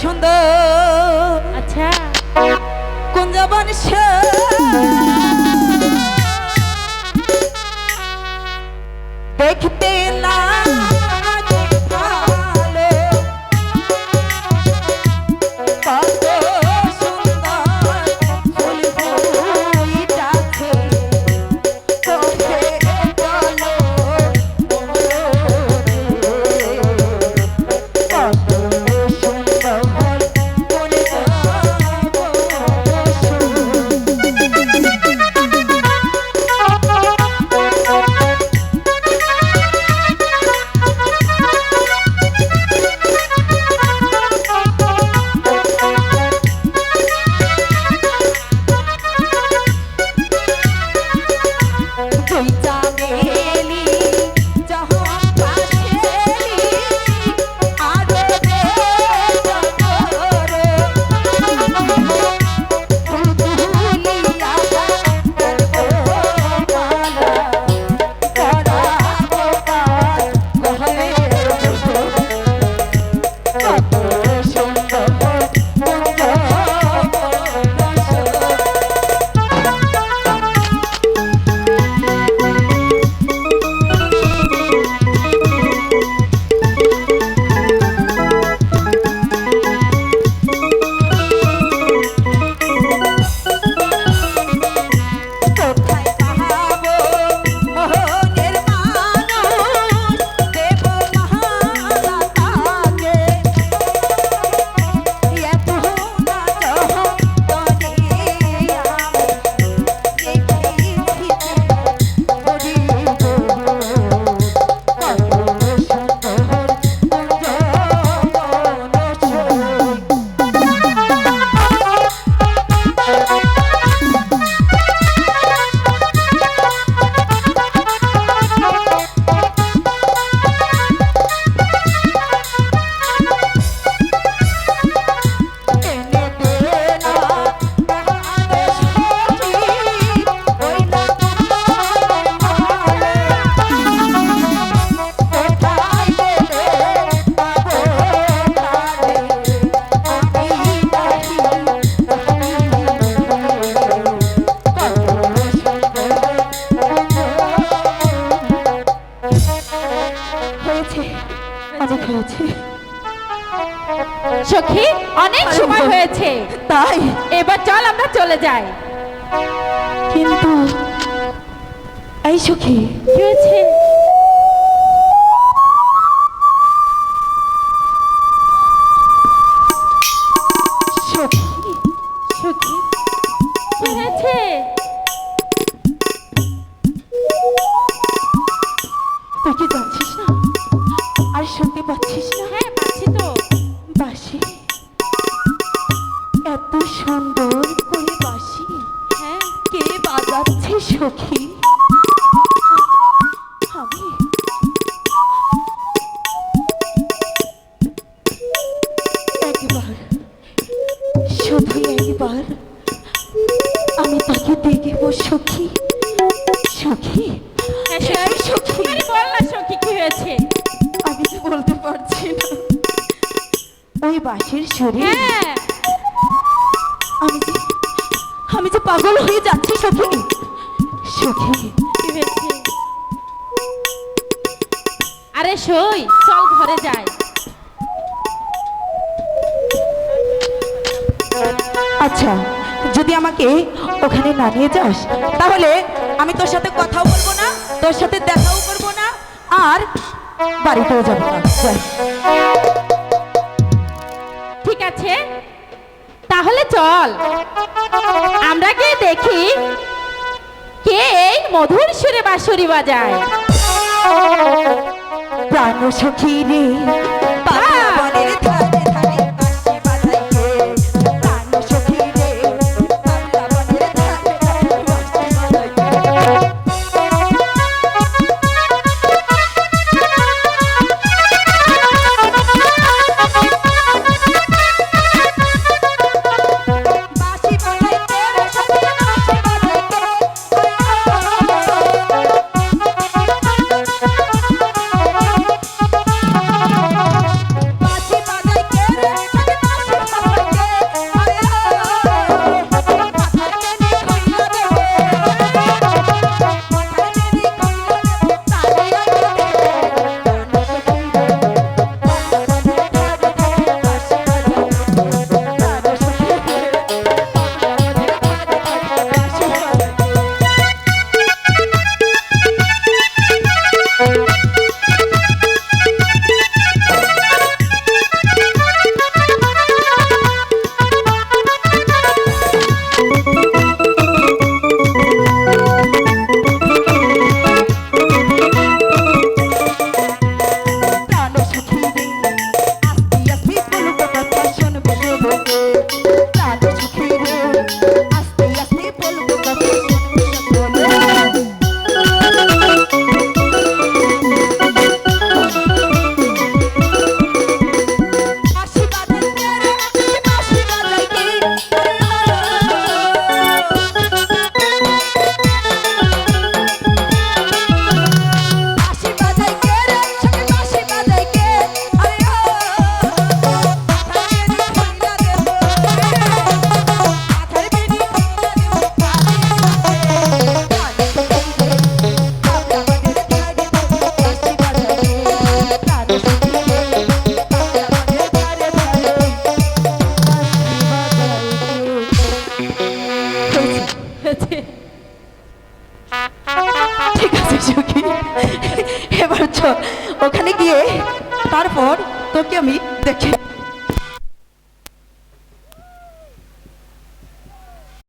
সুন্দর আচ্ছা কুঞ্জবন দেখতে লাগে ভালো কত সুন্দর ফুল ফুটাছে চোখে বলো কত সুন্দর সখী অনেক সময় হয়েছে, তাই এবার চল আমরা চলে যাই। কিন্তু এই সখী কি হয়েছে? সখী সখী কি হয়েছে? তুই কি জানছিস না আর শুনতে পাচ্ছিস না? হ্যাঁ পাচ্ছি তো। বাঁশি এত সুন্দর করে বাঁশি হ্যাঁ কে বাজাচ্ছে সখী? আমি একবার শুধু একবার আমি তাকে দেখব সখী। সখী হ্যাঁ হ্যাঁ, সখী। আরে বল না সখী কি হয়েছে? আমি তো বলতে পারছি না। ওই বাঁশির সুরে হ্যাঁ আমি যে পাগল হয়ে যাচ্ছি সখী। সখী কি হয়েছে? আরে সই চল ঘরে যাই। আচ্ছা, যদি আমাকে ওখানে না নিয়ে যাস তাহলে আমি তোর সাথে কথাও বলবো না, তোর সাথে দেখাও করবো না, আর বাড়িতেও যাবো না। যাই। ঠিক আছে তাহলে চল আমরা গিয়ে দেখি কে এই মধুর সুরে বাঁশরি বাজায়। প্রাণ সখী রে পাগল বনের ধারে ধারে বাঁশি বাজায় কে? প্রাণ সখী রে পাগল বনের ধারে ধারে বাঁশি বাজায় কে? ওখানে গিয়ে তারপর তোকে আমি দেখি